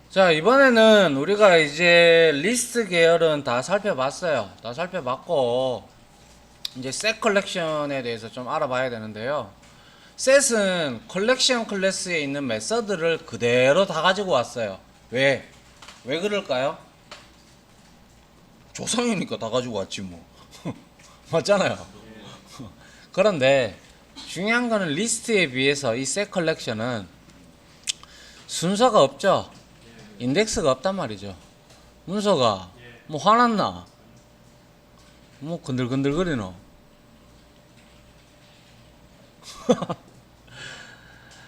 자, 이번에는 우리가 이제 리스트 계열은 다 살펴봤어요. 다 살펴봤고, 이제 셋 컬렉션에 대해서 좀 알아봐야 되는데요. 셋은 컬렉션 클래스에 있는 메서드를 그대로 다 가지고 왔어요. 왜? 왜 그럴까요? 조상이니까 다 가지고 왔지 뭐. 맞잖아요. 그런데 중요한 거는 리스트에 비해서 이 셋 컬렉션은 순서가 없죠. 인덱스가 없단 말이죠. 문서가 뭐 화났나? 뭐 건들건들거리노?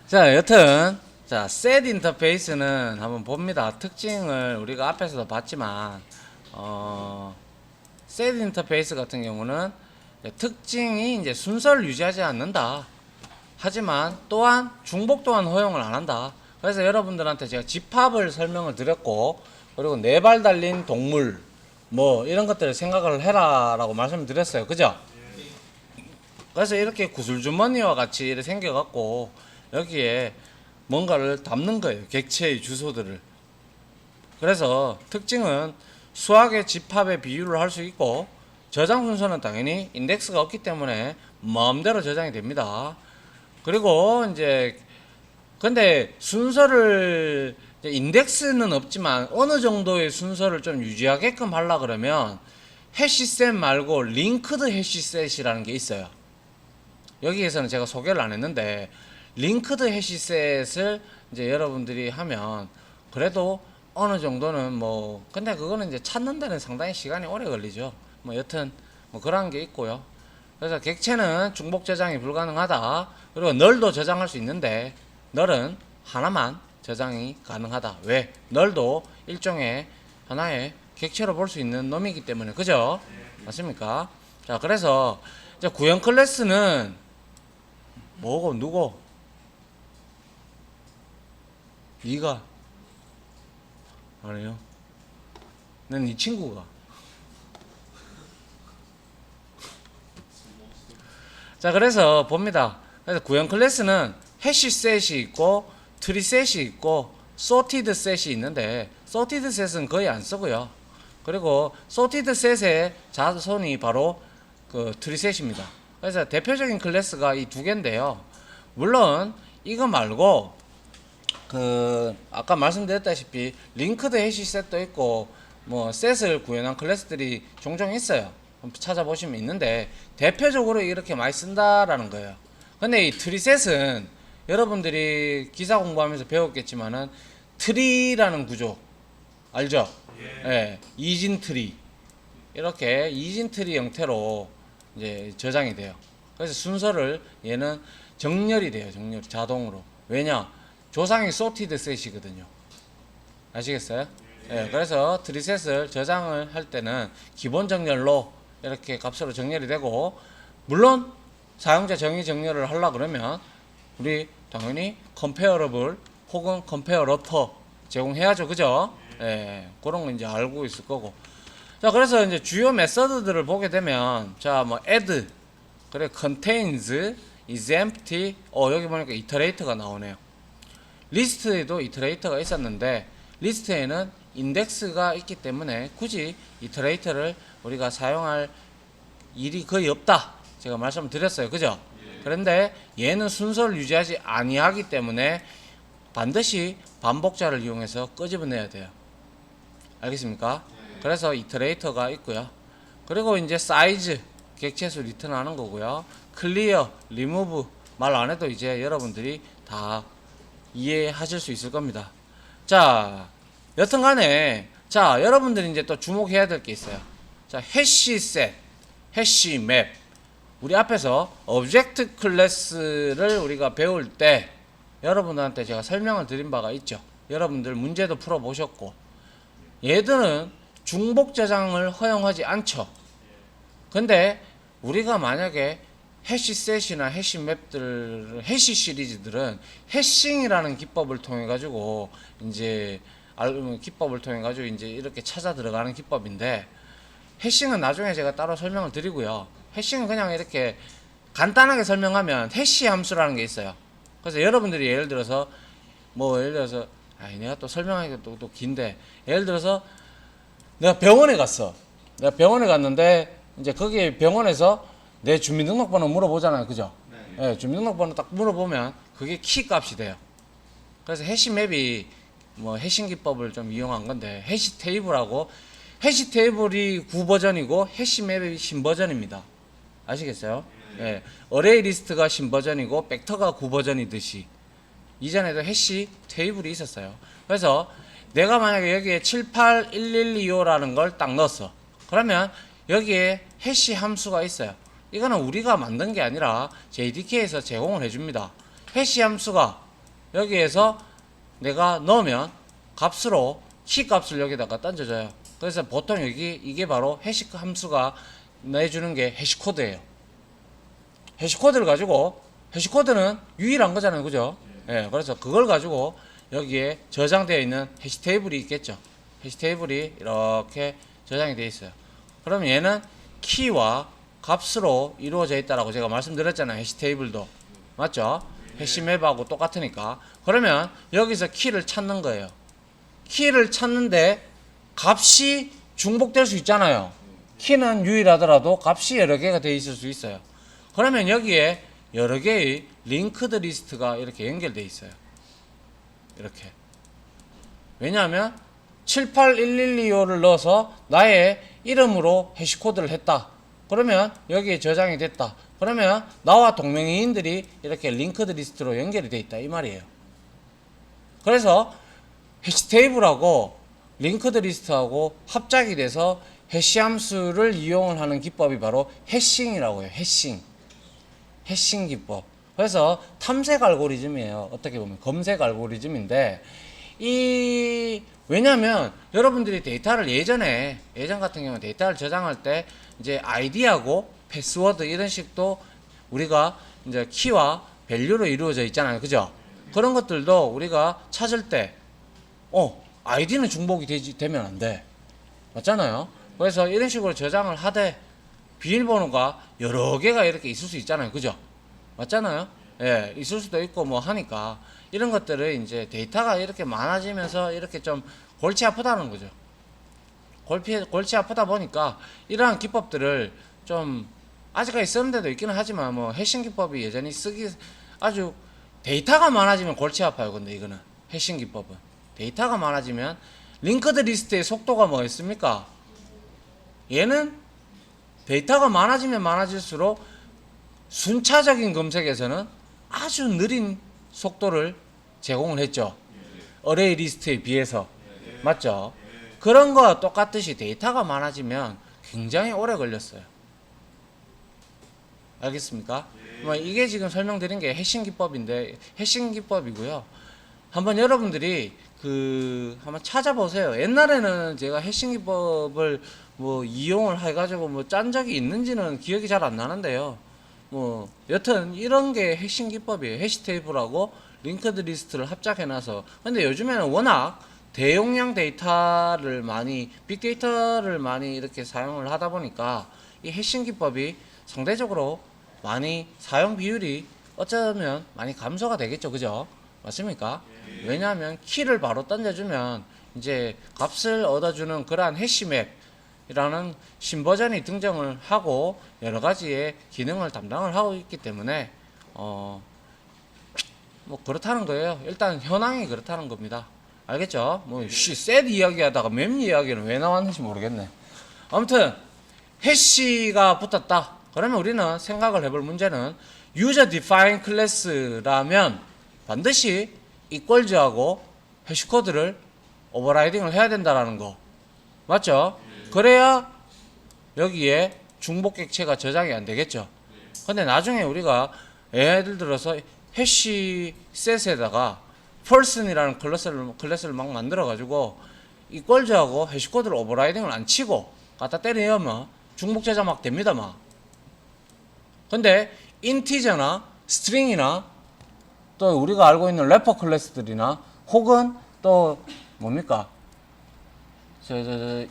자, 여튼 자, 셋 인터페이스는 한번 봅니다. 특징을 우리가 앞에서도 봤지만 셋 인터페이스 같은 경우는 특징이 이제 순서를 유지하지 않는다. 하지만 또한 중복 또한 허용을 안 한다. 그래서 여러분들한테 제가 집합을 설명을 드렸고, 그리고 네 발 달린 동물 뭐 이런 것들을 생각을 해라라고 말씀을 드렸어요. 그죠? 그래서 이렇게 구슬주머니와 같이 이렇게 생겨갖고 여기에 뭔가를 담는 거예요. 객체의 주소들을. 그래서 특징은 수학의 집합의 비율을 할 수 있고, 저장 순서는 당연히 인덱스가 없기 때문에 마음대로 저장이 됩니다. 그리고 이제 근데 순서를 인덱스는 없지만 어느 정도의 순서를 좀 유지하게끔 하려 그러면 해시셋 말고 링크드 해시셋이라는 게 있어요. 여기에서는 제가 소개를 안 했는데, 링크드 해시셋을 이제 여러분들이 하면 그래도 어느 정도는 뭐, 근데 그거는 이제 찾는 데는 상당히 시간이 오래 걸리죠. 뭐 여튼 뭐 그런 게 있고요. 그래서 객체는 중복 저장이 불가능하다. 그리고 널도 저장할 수 있는데 널은 하나만 저장이 가능하다. 왜? 널도 일종의 하나의 객체로 볼 수 있는 놈이기 때문에. 그죠? 맞습니까? 자, 그래서 이제 구형 클래스는 뭐고 누구? 네가? 아니요. 난 네 친구가. 자, 그래서 봅니다. 그래서 구형 클래스는 해시셋이 있고 트리셋이 있고 소티드 셋이 있는데, 소티드 셋은 거의 안 쓰고요. 그리고 소티드 셋의 자손이 바로 그 트리셋입니다. 그래서 대표적인 클래스가 이 두 개인데요. 물론 이거 말고 그 아까 말씀드렸다시피 링크드 해시셋도 있고 뭐 셋을 구현한 클래스들이 종종 있어요. 찾아보시면 있는데 대표적으로 이렇게 많이 쓴다라는 거예요. 근데 이 트리셋은 여러분들이 기사 공부하면서 배웠겠지만은 트리라는 구조 알죠? 예, 이진 트리, 이렇게 이진 트리 형태로 이제 저장이 돼요. 그래서 순서를 얘는 정렬이 돼요. 정렬 자동으로. 왜냐? 조상이 소티드 셋이거든요. 아시겠어요? 예, 그래서 트리셋을 저장을 할 때는 기본 정렬로 이렇게 값으로 정렬이 되고, 물론 사용자 정의 정렬을 하려 그러면 우리 당연히 컴페어러블 혹은 컴페어러터 제공해야죠. 그죠? 예, 그런 거 이제 알고 있을 거고. 자, 그래서 이제 주요 메서드들을 보게 되면, 자, 뭐 add, 그래, contains, is empty, 여기 보니까 iterator가 나오네요. 리스트에도 이터레이터가 있었는데 리스트에는 인덱스가 있기 때문에 굳이 이터레이터를 우리가 사용할 일이 거의 없다, 제가 말씀드렸어요. 그죠? 그런데 얘는 순서를 유지하지 아니하기 때문에 반드시 반복자를 이용해서 끄집어내야 돼요. 알겠습니까? 그래서 이터레이터가 있고요. 그리고 이제 사이즈, 객체수 리턴하는 거고요. 클리어, 리무브 말 안 해도 이제 여러분들이 다 이해하실 수 있을 겁니다. 자, 여튼간에 자, 여러분들이 이제 또 주목해야 될 게 있어요. 자, 해시셋, 해시맵. 우리 앞에서 오브젝트 클래스를 우리가 배울 때 여러분들한테 제가 설명을 드린 바가 있죠. 여러분들 문제도 풀어보셨고, 얘들은 중복 저장을 허용하지 않죠. 근데 우리가 만약에 해시셋이나 해시맵들, 해시 시리즈들은 해싱이라는 기법을 통해 가지고 이제 기법을 통해 가지고 이제 이렇게 찾아 들어가는 기법인데, 해싱은 나중에 제가 따로 설명을 드리고요. 해싱은 그냥 이렇게 간단하게 설명하면 해시 함수라는 게 있어요. 그래서 여러분들이 예를 들어서 내가 또 설명하기가 또 긴데, 예를 들어서 내가 병원에 갔어. 내가 병원에 갔는데 이제 거기 병원에서 내 주민등록번호 물어보잖아요, 그죠? 네. 예, 주민등록번호 딱 물어보면 그게 키 값이 돼요. 그래서 해시맵이 뭐 해싱 기법을 좀 이용한 건데, 해시 테이블하고 해시 테이블이 9버전이고 해시맵이 신버전입니다. 아시겠어요? 예. 어레이 리스트가 신버전이고 벡터가 9버전이듯이 이전에도 해시 테이블이 있었어요. 그래서 내가 만약에 여기에 7811225라는 걸 딱 넣었어. 그러면 여기에 해시 함수가 있어요. 이거는 우리가 만든 게 아니라 JDK에서 제공을 해줍니다. 해시 함수가 여기에서 내가 넣으면 값으로 키 값을 여기다가 던져줘요. 그래서 보통 이게 바로 해시 함수가 내주는 게 해시코드예요. 해시코드를 가지고, 해시코드는 유일한 거잖아요, 그죠? 예, 그래서 그걸 가지고 여기에 저장되어 있는 해시 테이블이 있겠죠. 해시 테이블이 이렇게 저장이 되어 있어요. 그럼 얘는 키와 값으로 이루어져 있다라고 제가 말씀드렸잖아요. 해시 테이블도. 맞죠? 해시맵하고 똑같으니까. 그러면 여기서 키를 찾는 거예요. 키를 찾는데 값이 중복될 수 있잖아요. 키는 유일하더라도 값이 여러 개가 되어 있을 수 있어요. 그러면 여기에 여러 개의 링크드 리스트가 이렇게 연결되어 있어요. 이렇게. 왜냐하면 7811225를 넣어서 나의 이름으로 해시코드를 했다. 그러면 여기에 저장이 됐다. 그러면 나와 동명이인들이 이렇게 링크드 리스트로 연결이 되어 있다 이 말이에요. 그래서 해시 테이블하고 링크드 리스트하고 합작이 돼서 해시 함수를 이용을 하는 기법이 바로 해싱이라고 해요. 해싱 기법. 그래서 탐색 알고리즘이에요. 어떻게 보면 검색 알고리즘인데, 왜냐면 여러분들이 데이터를 예전 같은 경우는 데이터를 저장할 때 이제 아이디하고 패스워드 이런 식도 우리가 이제 키와 밸류로 이루어져 있잖아요. 그죠? 그런 것들도 우리가 찾을 때 아이디는 중복이 되면 안 돼. 맞잖아요? 그래서 이런 식으로 저장을 하되 비밀번호가 여러 개가 이렇게 있을 수 있잖아요. 그죠? 맞잖아요? 예, 있을 수도 있고 뭐 하니까 이런 것들을 이제 데이터가 이렇게 많아지면서 이렇게 좀 골치 아프다는 거죠. 골치 아프다 보니까 이러한 기법들을 좀 아직까지 쓰는 데도 있기는 하지만 뭐 해싱 기법이 여전히 아주 데이터가 많아지면 골치 아파요. 근데 이거는 해싱 기법은 데이터가 많아지면 링크드 리스트의 속도가 뭐였습니까? 얘는 데이터가 많아지면 많아질수록 순차적인 검색에서는 아주 느린 속도를 제공을 했죠. 어레이 리스트에 비해서. 맞죠? 그런 거와 똑같듯이 데이터가 많아지면 굉장히 오래 걸렸어요. 알겠습니까? 뭐 이게 지금 설명드린 게 해싱 기법인데, 해싱 기법이고요. 한번 여러분들이 한번 찾아보세요. 옛날에는 제가 해싱 기법을 뭐 이용을 해가지고 뭐 짠 적이 있는지는 기억이 잘 안 나는데요. 뭐 여튼 이런 게 해싱 기법이에요. 해시 테이블하고 링크드 리스트를 합작해놔서. 근데 요즘에는 워낙 대용량 데이터를 빅데이터를 많이 이렇게 사용을 하다 보니까 이 해싱 기법이 상대적으로 많이 사용 비율이 어쩌면 많이 감소가 되겠죠. 그죠? 맞습니까? 왜냐하면 키를 바로 던져주면 이제 값을 얻어주는 그러한 해시맵이라는 신버전이 등장을 하고 여러 가지의 기능을 담당을 하고 있기 때문에 뭐 그렇다는 거예요. 일단 현황이 그렇다는 겁니다. 알겠죠? 뭐 셋 이야기하다가 맵 이야기는 왜 나왔는지 모르겠네. 아무튼 해시가 붙었다. 그러면 우리는 생각을 해볼 문제는 user define class라면 반드시 equals하고 해시코드를 오버라이딩을 해야 된다라는 거. 맞죠? 그래야 여기에 중복 객체가 저장이 안 되겠죠. 근데 나중에 우리가 예를 들어서 해시 셋에다가 person이라는 클래스를 막 만들어 가지고 equals하고 해시코드를 오버라이딩을 안 치고 갖다 때리면 중복 저장 막 됩니다 막. 근데 인티저나 스트링이나 또 우리가 알고 있는 래퍼 클래스들이나 혹은 또 뭡니까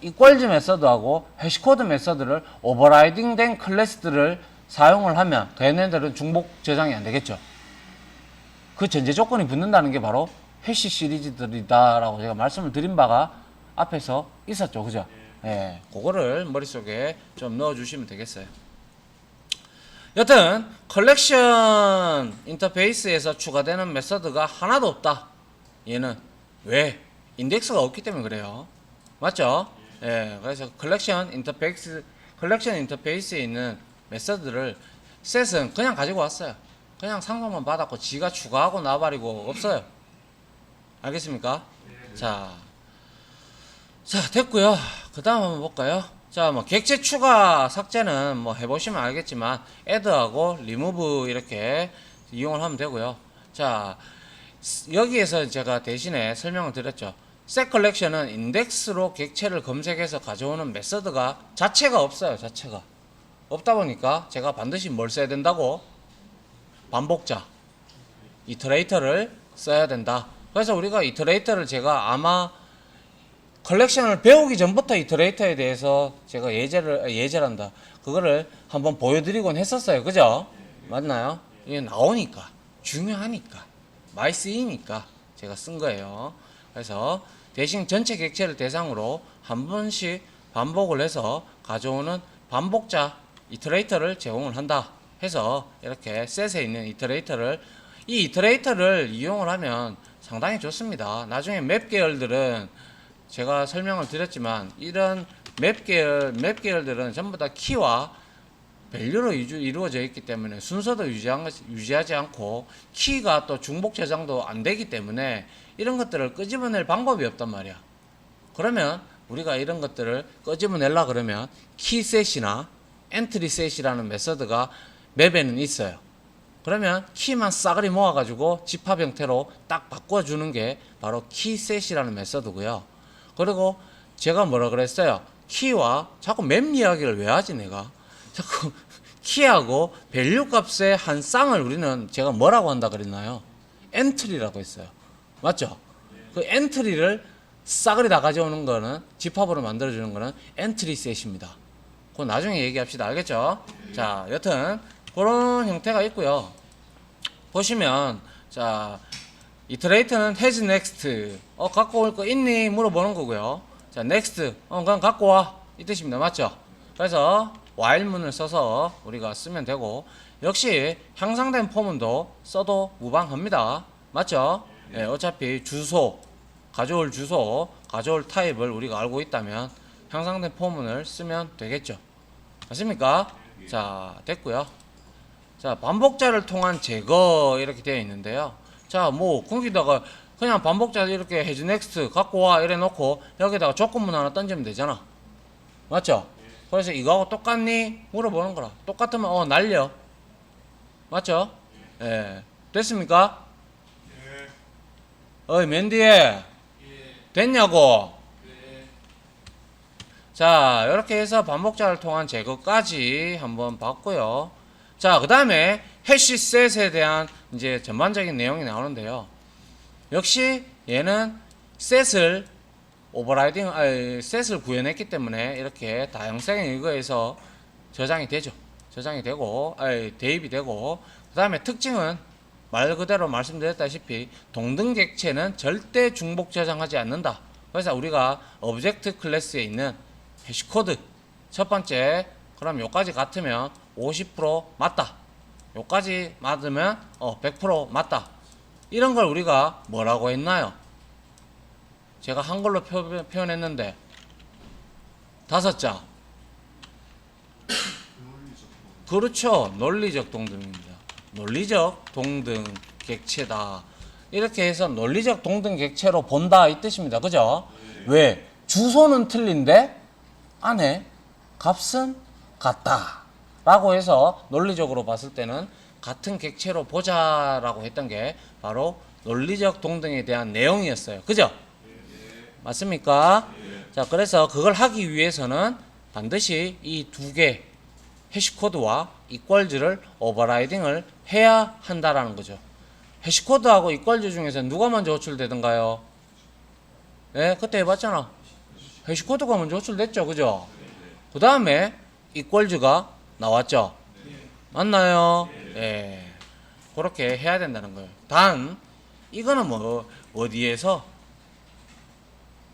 equals 메서드하고 해시코드 메서드를 오버라이딩 된 클래스들을 사용을 하면 걔네들은 중복 저장이 안 되겠죠. 그 전제 조건이 붙는다는 게 바로 해시 시리즈들이다라고 제가 말씀을 드린 바가 앞에서 있었죠. 그죠? 예. 그거를 머릿속에 좀 넣어 주시면 되겠어요. 여튼 컬렉션 인터페이스에서 추가되는 메서드가 하나도 없다. 얘는 왜? 인덱스가 없기 때문에 그래요. 맞죠? 예. 그래서 컬렉션 인터페이스에 있는 메서드를 셋은 그냥 가지고 왔어요. 그냥 상담만 받았고 지가 추가하고 나발이고 없어요. 알겠습니까? 자, 됐고요. 그 다음 한번 볼까요? 자, 뭐 객체 추가 삭제는 뭐 해보시면 알겠지만 add하고 remove 이렇게 이용을 하면 되고요. 자, 여기에서 제가 대신에 설명을 드렸죠. set collection은 인덱스로 객체를 검색해서 가져오는 메서드가 자체가 없어요. 자체가 없다 보니까 제가 반드시 뭘 써야 된다고? 반복자 이터레이터를 써야 된다. 그래서 우리가 이터레이터를 제가 아마 컬렉션을 배우기 전부터 이터레이터에 대해서 제가 예제란다. 그거를 한번 보여드리곤 했었어요. 그죠? 맞나요? 이게 나오니까 중요하니까 많이 쓰이니까 제가 쓴 거예요. 그래서 대신 전체 객체를 대상으로 한 번씩 반복을 해서 가져오는 반복자 이터레이터를 제공을 한다 해서 이렇게 셋에 있는 이터레이터를 이 이터레이터를 이용을 하면 상당히 좋습니다. 나중에 맵 계열들은 제가 설명을 드렸지만 이런 맵 계열들은 전부 다 키와 밸류로 이루어져 있기 때문에 순서도 유지하지 않고 키가 또 중복 저장도 안 되기 때문에 이런 것들을 끄집어낼 방법이 없단 말이야. 그러면 우리가 이런 것들을 끄집어내려 그러면 키셋이나 엔트리셋이라는 메서드가 맵에는 있어요. 그러면 키만 싸그리 모아가지고 집합 형태로 딱 바꿔주는 게 바로 키셋이라는 메서드고요. 그리고 제가 뭐라 그랬어요? 키와 자꾸 맵 이야기를 왜 하지 내가? 자꾸 키하고 밸류 값의 한 쌍을 우리는 제가 뭐라고 한다 그랬나요? 엔트리라고 했어요. 맞죠? 그 엔트리를 싸그리 다 가져오는 거는 집합으로 만들어주는 거는 엔트리 셋입니다. 그거 나중에 얘기합시다. 알겠죠? 자, 여튼 그런 형태가 있고요. 보시면 자 이터레이터는 has next 갖고 올 거 있니 물어보는 거고요. 자 next 그냥 갖고 와 이 뜻입니다. 맞죠? 그래서 while문을 써서 우리가 쓰면 되고 역시 향상된 포문도 써도 무방합니다. 맞죠? 예, 어차피 주소 가져올 타입을 우리가 알고 있다면 향상된 포문을 쓰면 되겠죠. 맞습니까? 자 됐고요. 자 반복자를 통한 제거 이렇게 되어 있는데요. 자 뭐 거기다가 그냥 반복자 이렇게 해즈 넥스트 갖고 와 이래 놓고 여기다가 조건문 하나 던지면 되잖아. 맞죠? 그래서 이거하고 똑같니? 물어보는 거라. 똑같으면 날려. 맞죠? 예. 됐습니까? 어이 맨디에 됐냐고? 자 이렇게 해서 반복자를 통한 제거까지 한번 봤고요. 자 그 다음에 해시셋에 대한 이제 전반적인 내용이 나오는데요. 역시 얘는 셋을 셋을 구현했기 때문에 이렇게 다양성에 의거해서 저장이 되죠. 저장이 되고 대입이 되고 그 다음에 특징은 말 그대로 말씀드렸다시피 동등 객체는 절대 중복 저장하지 않는다. 그래서 우리가 오브젝트 클래스에 있는 해시코드 첫 번째 그럼 요까지 같으면 50% 맞다. 요까지 맞으면 100% 맞다. 이런 걸 우리가 뭐라고 했나요? 제가 한글로 표현했는데 5자. 그렇죠. 논리적 동등입니다. 논리적 동등 객체다. 이렇게 해서 논리적 동등 객체로 본다 이 뜻입니다. 그죠? 왜? 주소는 틀린데 안에 값은 같다 라고 해서 논리적으로 봤을 때는 같은 객체로 보자라고 했던 게 바로 논리적 동등에 대한 내용이었어요. 그죠? 맞습니까? 자, 그래서 그걸 하기 위해서는 반드시 이 두 개 해시코드와 이퀄즈를 오버라이딩을 해야 한다라는 거죠. 해시코드하고 이퀄즈 중에서 누가 먼저 호출되던가요? 네, 그때 해봤잖아. 해시코드가 먼저 호출됐죠. 그죠? 그 다음에 이퀄즈가 나왔죠. 맞나요? 예. 그렇게 해야 된다는 거예요. 단 이거는 뭐 어디에서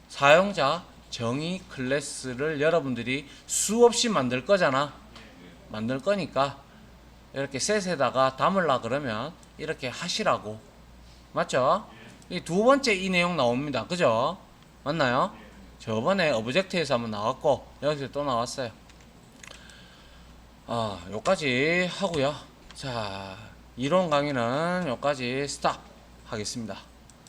사용자 정의 클래스를 여러분들이 수없이 만들 거잖아. 만들 거니까 이렇게 셋에다가 담으려 그러면 이렇게 하시라고. 맞죠? 이 두 번째 이 내용 나옵니다. 그죠? 맞나요? 저번에 오브젝트에서 한번 나왔고 여기서 또 나왔어요. 요까지 하고요. 자, 이론 강의는 요까지 스탑 하겠습니다.